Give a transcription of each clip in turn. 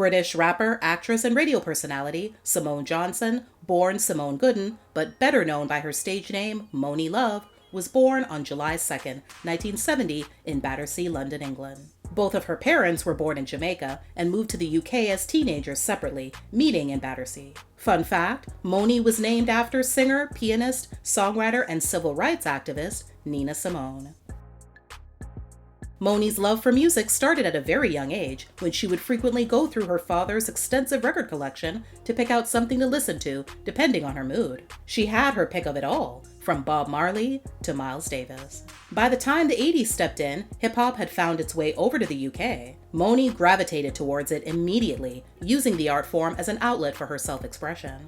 British rapper, actress, and radio personality Simone Johnson, born Simone Gooden, but better known by her stage name Monie Love, was born on July 2, 1970 in Battersea, London, England. Both of her parents were born in Jamaica and moved to the UK as teenagers separately, meeting in Battersea. Fun fact, Monie was named after singer, pianist, songwriter, and civil rights activist Nina Simone. Monie's love for music started at a very young age, when she would frequently go through her father's extensive record collection to pick out something to listen to, depending on her mood. She had her pick of it all, from Bob Marley to Miles Davis. By the time the 80s stepped in, hip-hop had found its way over to the UK. Monie gravitated towards it immediately, using the art form as an outlet for her self-expression.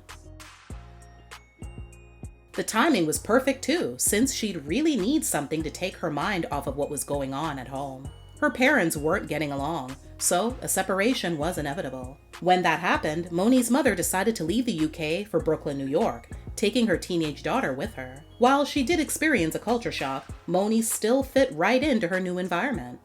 The timing was perfect too, since she'd really need something to take her mind off of what was going on at home. Her parents weren't getting along, so a separation was inevitable. When that happened, Monie's mother decided to leave the UK for Brooklyn, New York, taking her teenage daughter with her. While she did experience a culture shock, Monie still fit right into her new environment.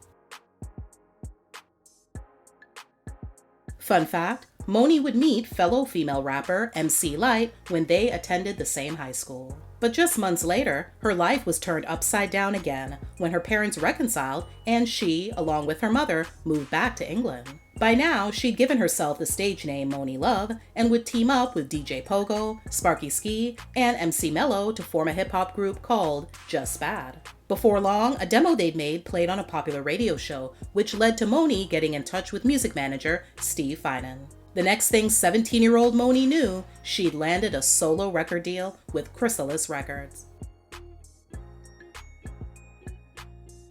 Fun fact, Monie would meet fellow female rapper MC Lyte when they attended the same high school. But just months later, her life was turned upside down again when her parents reconciled and she, along with her mother, moved back to England. By now, she'd given herself the stage name Monie Love and would team up with DJ Pogo, Sparky Ski, and MC Mello to form a hip-hop group called Just Bad. Before long, a demo they'd made played on a popular radio show, which led to Monie getting in touch with music manager Steve Finan. The next thing 17-year-old Monie knew, she'd landed a solo record deal with Chrysalis Records.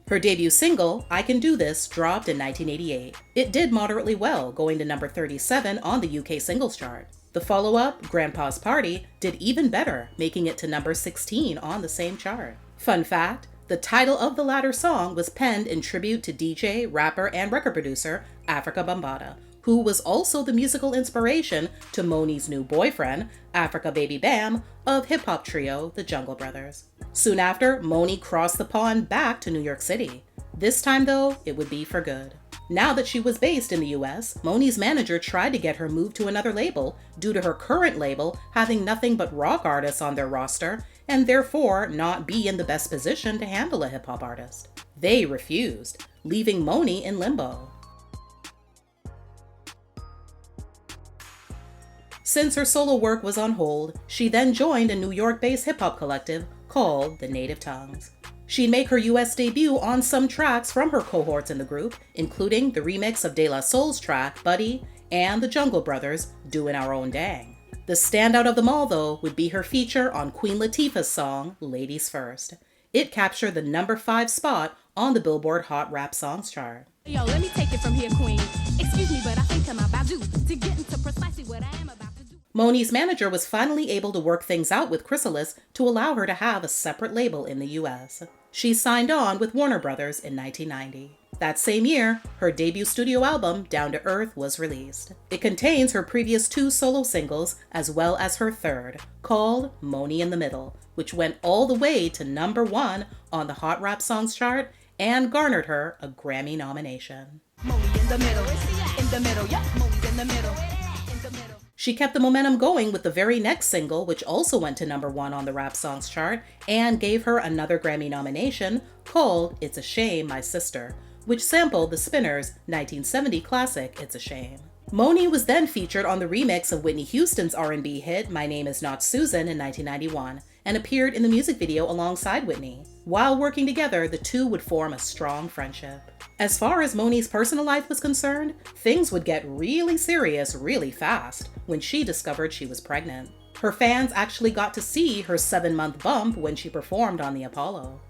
Her debut single, I Can Do This, dropped in 1988. It did moderately well, going to number 37 on the UK singles chart. The follow-up, Grandpa's Party, did even better, making it to number 16 on the same chart. Fun fact, the title of the latter song was penned in tribute to DJ, rapper, and record producer Afrika Bambaataa, who was also the musical inspiration to Monie's new boyfriend, Africa Baby Bam, of hip-hop trio The Jungle Brothers. Soon after, Monie crossed the pond back to New York City. This time though, it would be for good. Now that she was based in the US, Monie's manager tried to get her moved to another label due to her current label having nothing but rock artists on their roster and therefore not be in the best position to handle a hip-hop artist. They refused, leaving Monie in limbo. Since her solo work was on hold, she then joined a New York-based hip-hop collective called The Native Tongues. She'd make her US debut on some tracks from her cohorts in the group, including the remix of De La Soul's track, Buddy, and the Jungle Brothers, Doing Our Own Dang. The standout of them all, though, would be her feature on Queen Latifah's song, Ladies First. It captured the number 5 spot on the Billboard Hot Rap Songs chart. Yo, let me take it from here, Queen. Excuse me, but I think I'm about to get into precisely what I am about to do. Monie's manager was finally able to work things out with Chrysalis to allow her to have a separate label in the US. She signed on with Warner Brothers in 1990. That same year, her debut studio album, Down to Earth, was released. It contains her previous 2 solo singles, as well as her third, called Monie in the Middle, which went all the way to number 1 on the Hot Rap Songs chart and garnered her a Grammy nomination. Monie in the middle, yeah, Monie's in the middle. She kept the momentum going with the very next single, which also went to number 1 on the Rap Songs chart, and gave her another Grammy nomination called It's a Shame, My Sister, which sampled the Spinners' 1970 classic, It's a Shame. Monie was then featured on the remix of Whitney Houston's R&B hit, My Name Is Not Susan, in 1991, and appeared in the music video alongside Whitney. While working together, the two would form a strong friendship. As far as Monie's personal life was concerned, things would get really serious really fast when she discovered she was pregnant. Her fans actually got to see her 7-month bump when she performed on the Apollo.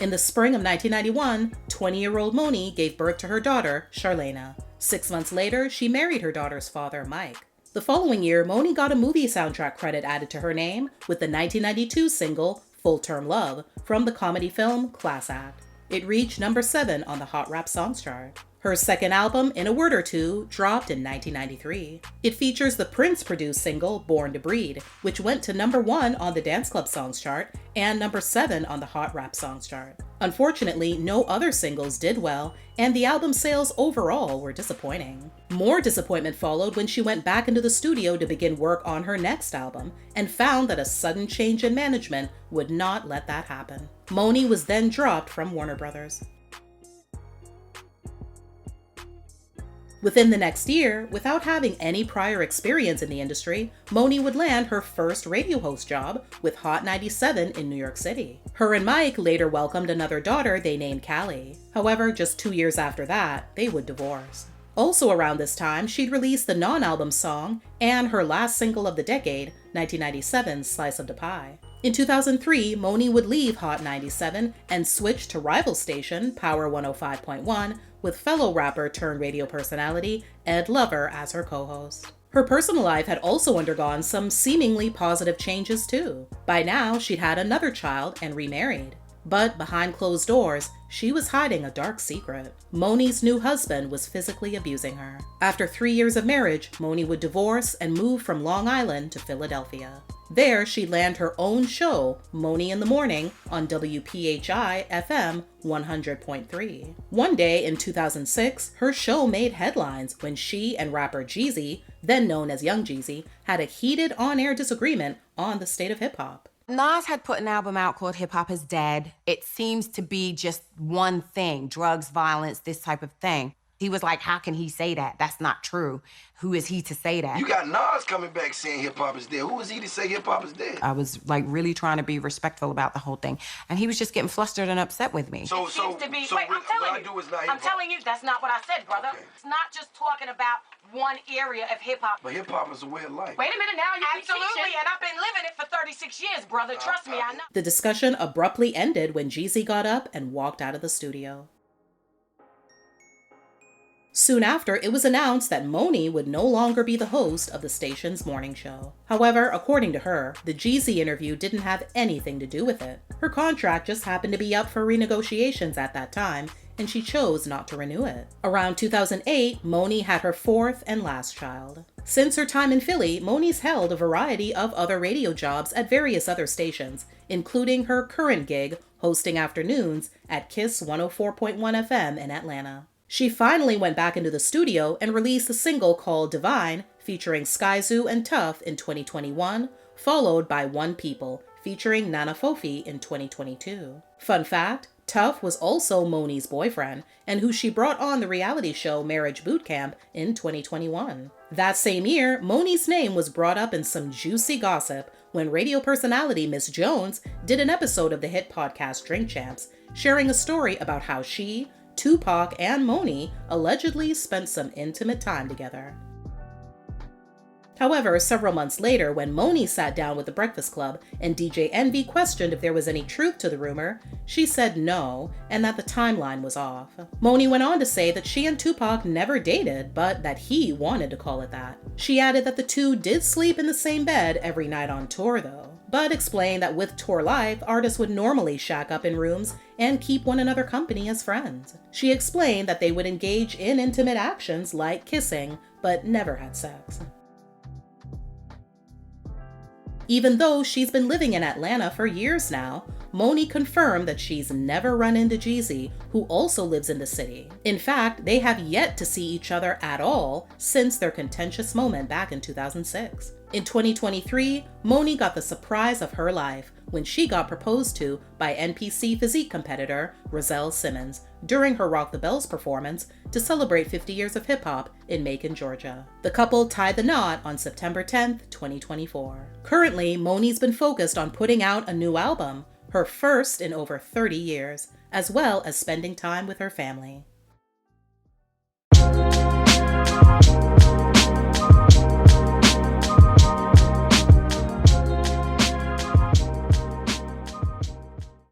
In the spring of 1991, 20-year-old Monie gave birth to her daughter, Charlena. 6 months later, she married her daughter's father, Mike. The following year, Monie got a movie soundtrack credit added to her name with the 1992 single, Full Term Love, from the comedy film Class Act. It reached number 7 on the Hot Rap Songs chart. Her second album, In a Word or Two, dropped in 1993. It features the Prince-produced single Born to Breed, which went to number 1 on the Dance Club Songs chart and number 7 on the Hot Rap Songs chart. Unfortunately, no other singles did well, and the album's sales overall were disappointing. More disappointment followed when she went back into the studio to begin work on her next album, and found that a sudden change in management would not let that happen. Monie was then dropped from Warner Brothers. Within the next year, without having any prior experience in the industry, Monie would land her first radio host job with Hot 97 in New York City. Her and Mike later welcomed another daughter they named Callie. However, just 2 years after that, they would divorce. Also around this time, she'd released the non-album song and her last single of the decade, 1997's Slice of the Pie. In 2003, Monie would leave Hot 97 and switch to rival station Power 105.1 with fellow rapper turned radio personality Ed Lover as her co-host. Her personal life had also undergone some seemingly positive changes too. By now, she'd had another child and remarried. But behind closed doors, she was hiding a dark secret. Monie's new husband was physically abusing her. After 3 years of marriage, Monie would divorce and move from Long Island to Philadelphia. There, she'd land her own show, Monie in the Morning, on WPHI FM 100.3. One day in 2006, her show made headlines when she and rapper Jeezy, then known as Young Jeezy, had a heated on-air disagreement on the state of hip-hop. Nas had put an album out called Hip Hop Is Dead. It seems to be just one thing, drugs, violence, this type of thing. He was like, how can he say that? That's not true. Who is he to say that? You got Nas coming back saying hip hop is dead. Who is he to say hip hop is dead? I was like really trying to be respectful about the whole thing. And he was just getting flustered and upset with me. Wait, I'm telling you, that's not what I said, brother. Okay. It's not just talking about one area of hip hop. But hip hop is a way of life. Wait a minute now, you absolutely, and I've been living it for 36 years, brother. Trust me, I know. The discussion abruptly ended when Jeezy got up and walked out of the studio. Soon after, it was announced that Monie would no longer be the host of the station's morning show. However, according to her, the Jeezy interview didn't have anything to do with it. Her contract just happened to be up for renegotiations at that time, and she chose not to renew it. Around 2008, Monie had her fourth and last child. Since her time in Philly, Monie's held a variety of other radio jobs at various other stations, including her current gig hosting afternoons at KISS 104.1 FM in Atlanta. She finally went back into the studio and released a single called Divine, featuring Skyzoo and Tough in 2021, followed by One People, featuring Nana Fofi in 2022. Fun fact, Tough was also Monie's boyfriend, and who she brought on the reality show Marriage Boot Camp in 2021. That same year, Monie's name was brought up in some juicy gossip when radio personality Miss Jones did an episode of the hit podcast Drink Champs, sharing a story about how she, Tupac, and Monie allegedly spent some intimate time together. However, several months later, when Monie sat down with the Breakfast Club and DJ Envy questioned if there was any truth to the rumor, she said no, and that the timeline was off. Monie went on to say that she and Tupac never dated, but that he wanted to call it that. She added that the two did sleep in the same bed every night on tour though, but explained that with tour life, artists would normally shack up in rooms and keep one another company as friends. She explained that they would engage in intimate actions like kissing, but never had sex. Even though she's been living in Atlanta for years now, Monie confirmed that she's never run into Jeezy, who also lives in the city. In fact, they have yet to see each other at all since their contentious moment back in 2006. In 2023, Monie got the surprise of her life when she got proposed to by NPC physique competitor Roselle Simmons during her Rock the Bells performance to celebrate 50 years of hip-hop in Macon, Georgia. The couple tied the knot on September 10th, 2024. Currently, Monie's been focused on putting out a new album, her first in over 30 years, as well as spending time with her family.